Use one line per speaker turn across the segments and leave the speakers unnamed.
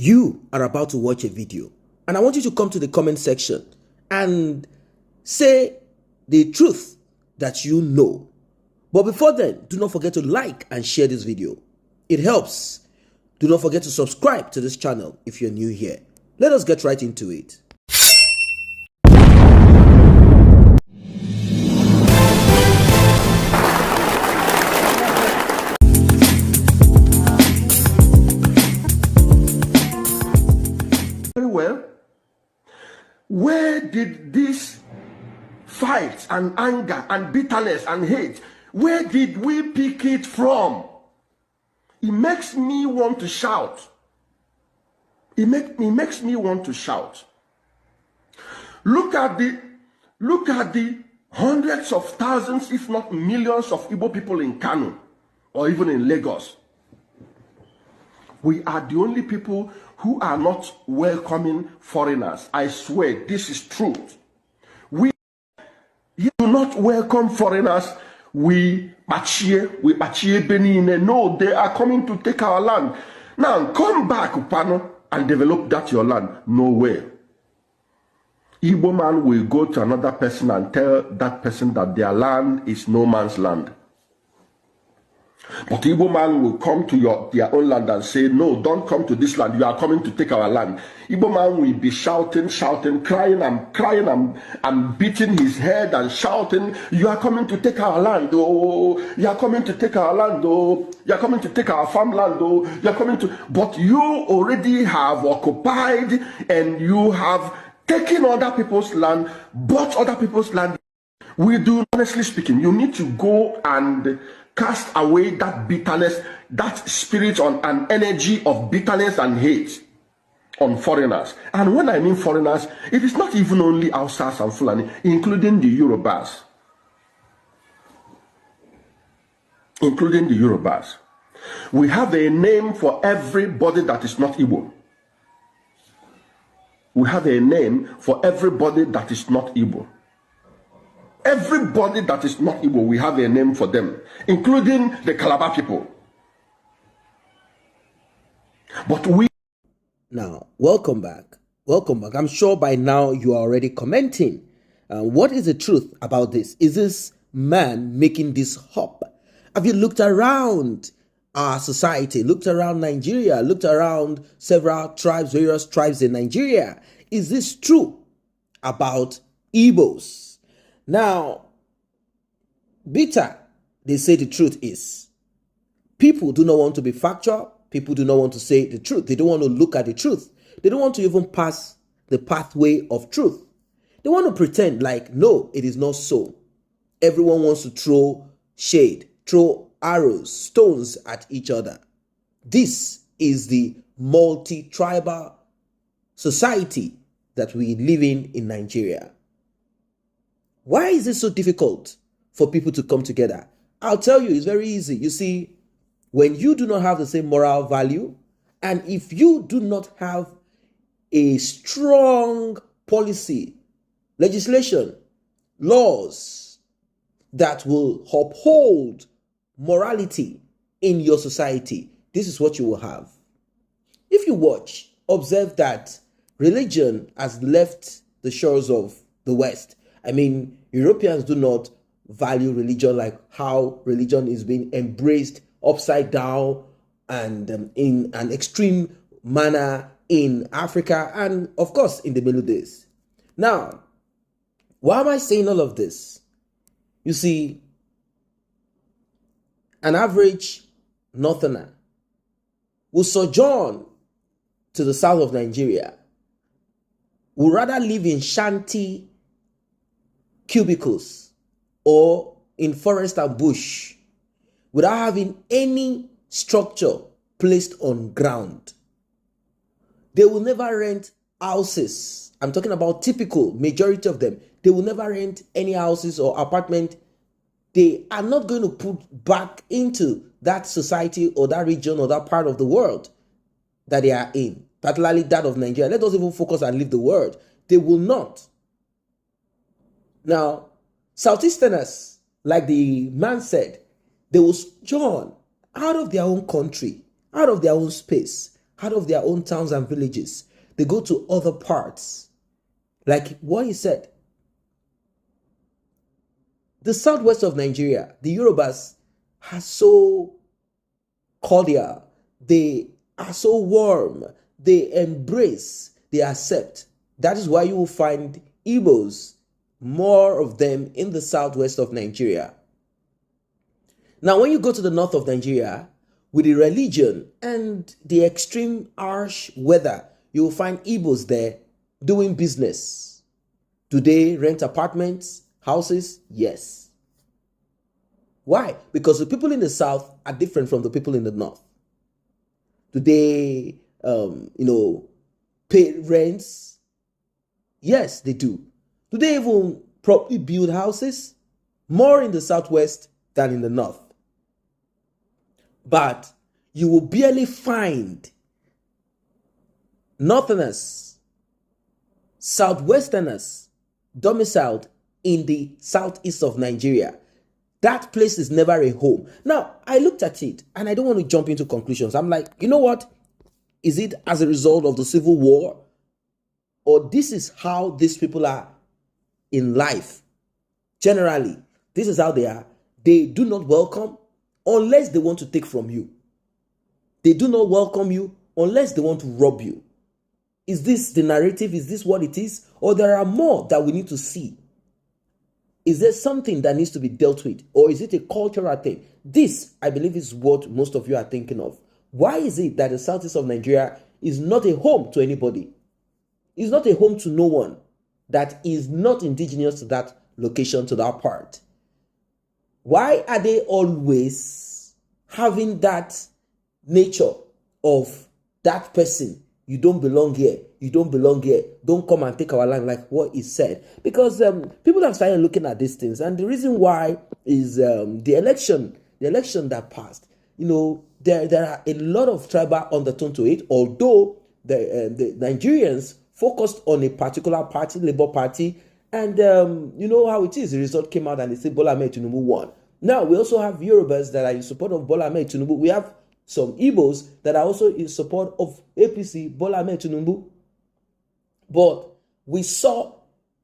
You are about to watch a video, and I want you to come to the comment section and say the truth that you know. But before then, do not forget to like and share this video. It helps. Do not forget to subscribe to this channel if you're new here. Let us get right into it.
Very well. Where did this fight and anger and bitterness and hate, where did we pick it from? It makes me want to shout. It makes me want to shout. Look at the hundreds of thousands, if not millions, of Igbo people in Kano or even in Lagos. We are the only people who are not welcoming foreigners. I swear, this is truth. We do not welcome foreigners. We bachie Benin. No, they are coming to take our land. Now, come back, Upano, and develop that your land. No way. Igbo man will go to another person and tell that person that their land is no man's land. But Igbo man will come to their own land and say, no, don't come to this land. You are coming to take our land. Igbo man will be shouting, crying and beating his head and shouting, you are coming to take our land, oh, you are coming to take our land, oh, you are coming to take our farmland, oh, you are coming to, but you already have occupied and you have taken other people's land, bought other people's land. We do, honestly speaking, you need to go and cast away that bitterness, that spirit on an energy of bitterness and hate on foreigners. And when I mean foreigners, it is not even only Hausas and Fulani, including the Yorubas. Including the Yorubas. We have a name for everybody that is not Igbo. We have a name for everybody that is not Igbo. Everybody that is not Igbo, we have a name for them, including the Calabar people. But we...
Now, welcome back. Welcome back. I'm sure by now you are already commenting. What is the truth about this? Is this man making this hop? Have you looked around our society, looked around Nigeria, looked around several tribes, various tribes in Nigeria? Is this true about Igbos? Now, bitter, they say the truth is. People do not want to be factual. People do not want to say the truth. They don't want to look at the truth. They don't want to even pass the pathway of truth. They want to pretend like, no, it is not so. Everyone wants to throw shade, throw arrows, stones at each other. This is the multi-tribal society that we live in Nigeria. Why is it so difficult for people to come together? I'll tell you, it's very easy. You see, when you do not have the same moral value, and if you do not have a strong policy, legislation, laws that will uphold morality in your society, this is what you will have. If you watch, observe that religion has left the shores of the West. I mean, Europeans do not value religion like how religion is being embraced upside down and in an extreme manner in Africa and, of course, in the Middle East. Now, why am I saying all of this? You see, an average northerner will sojourn to the south of Nigeria, will rather live in shanty cubicles or in forest and bush without having any structure placed on ground. They will never rent houses. I'm talking about typical majority of them. They will never rent any houses or apartment. They are not going to put back into that society or that region or that part of the world that they are in, particularly that of Nigeria. Let us even focus and leave the world. They will not. Now, Southeasterners, like the man said, they will sojourn out of their own country, out of their own space, out of their own towns and villages. They go to other parts. Like what he said, the southwest of Nigeria, the Yorubas are so cordial. They are so warm. They embrace, they accept. That is why you will find Igbos, more of them in the southwest of Nigeria. Now, when you go to the north of Nigeria, with the religion and the extreme harsh weather, you will find Igbos there doing business. Do they rent apartments, houses? Yes. Why? Because the people in the south are different from the people in the north. Do they, pay rents? Yes, they do. Do they even properly build houses? More in the southwest than in the north. But you will barely find northerners, southwesterners domiciled in the southeast of Nigeria. That place is never a home. Now, I looked at it and I don't want to jump into conclusions. I'm like, you know what? Is it as a result of the civil war? Or this is how these people are in life? Generally, this is how they are. They do not welcome unless they want to take from you. They do not welcome you unless they want to rob you. Is this the narrative? Is this what it is? Or there are more that we need to see? Is there something that needs to be dealt with? Or is it a cultural thing? This, I believe, is what most of you are thinking of. Why is it that the southeast of Nigeria is not a home to anybody? It's not a home to no one that is not indigenous to that location, to that part. Why are they always having that nature of that person? You don't belong here. You don't belong here. Don't come and take our land, like what is said. Because people have started looking at these things. And the reason why is the election that passed. There are a lot of tribal undertone to it, although the Nigerians focused on a particular party, Labour Party, and you know how it is. The result came out and they said Bola Ahmed Tinubu won. Now, we also have Yorubas that are in support of Bola Ahmed Tinubu. We have some Igbos that are also in support of APC, Bola Ahmed Tinubu. But we saw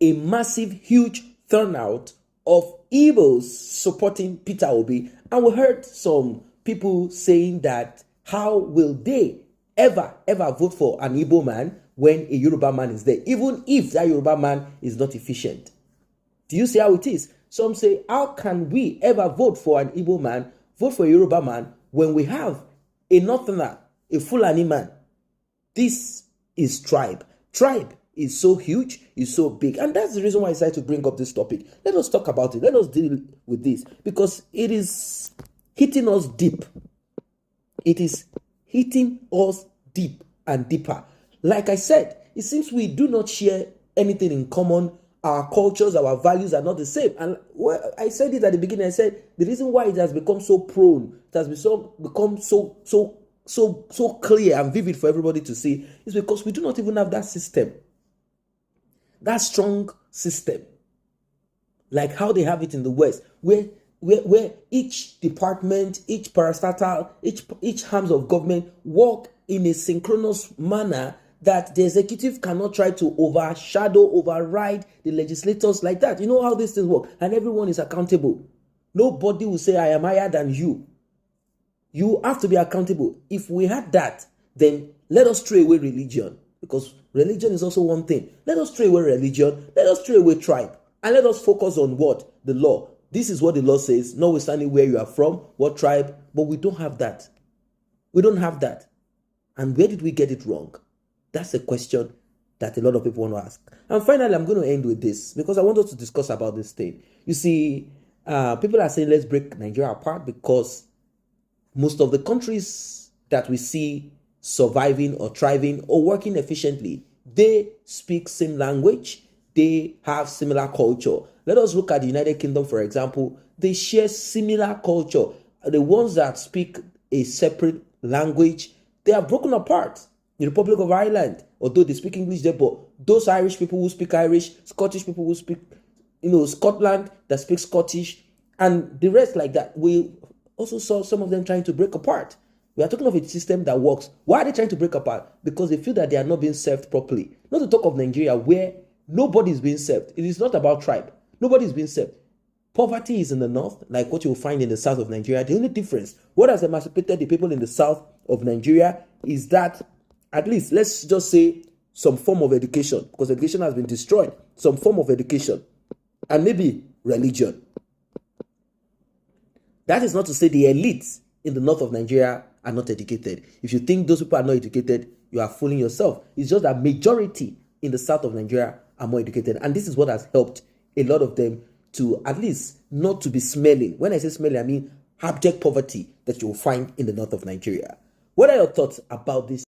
a massive, huge turnout of Igbos supporting Peter Obi. And we heard some people saying that how will they ever vote for an Igbo man when a Yoruba man is there, even if that Yoruba man is not efficient? Do you see how it is? Some say, how can we ever vote for an Igbo man, vote for a Yoruba man, when we have a Northerner, a Fulani man? This is tribe. Tribe is so huge, is so big. And that's the reason why I decided to bring up this topic. Let us talk about it. Let us deal with this, because it is hitting us deep. It is hitting us deep and deeper. Like I said, it seems we do not share anything in common. Our cultures, our values are not the same. And I said it at the beginning. I said the reason why it has become so prone, it has become so clear and vivid for everybody to see, is because we do not even have that system, that strong system, like how they have it in the West, where each department, each parastatal, each arms of government work in a synchronous manner, that the executive cannot try to override the legislators like that. You know how these things work, and everyone is accountable. Nobody will say, I am higher than you. You have to be accountable. If we had that, then let us throw away religion, because religion is also one thing. Let us throw away religion, let us throw away tribe, and let us focus on what? The law. This is what the law says, notwithstanding where you are from, what tribe, but we don't have that. We don't have that. And where did we get it wrong? That's a question that a lot of people want to ask. And finally, I'm going to end with this, because I want us to discuss about this thing. You see, people are saying, let's break Nigeria apart, because most of the countries that we see surviving or thriving or working efficiently, they speak same language, they have similar culture. Let us look at the United Kingdom, for example. They share similar culture. The ones that speak a separate language, they are broken apart. The Republic of Ireland, although they speak English there, but those Irish people who speak Irish, Scottish people who speak, Scotland that speak Scottish, and the rest like that, we also saw some of them trying to break apart. We are talking of a system that works. Why are they trying to break apart? Because they feel that they are not being served properly. Not to talk of Nigeria, where nobody is being served. It is not about tribe. Nobody is being served. Poverty is in the north, like what you will find in the south of Nigeria. The only difference, what has emancipated the people in the south of Nigeria, is that, at least, let's just say, some form of education, because education has been destroyed, some form of education, and maybe religion. That is not to say the elites in the north of Nigeria are not educated. If you think those people are not educated, you are fooling yourself. It's just that majority in the south of Nigeria are more educated. And this is what has helped a lot of them to at least not to be smelling. When I say smelling, I mean abject poverty that you will find in the north of Nigeria. What are your thoughts about this